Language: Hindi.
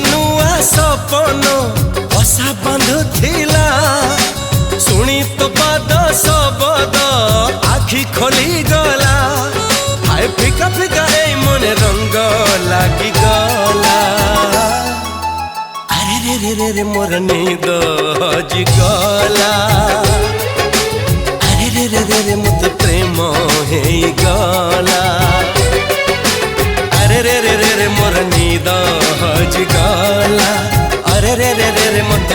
नुआ सपन बसा बांधुथिला शुणी तो पाद शबद आखि खोली गला हाय फिका फिका ए मने रंग लागी गला अरे रे रे रे रे मोर नींद हजि गला अरे रे रे रे रे मत प्रेम हेई गला अरे रे रे रे रे मोर नींद हजि गला अरे रे रे रे रे मत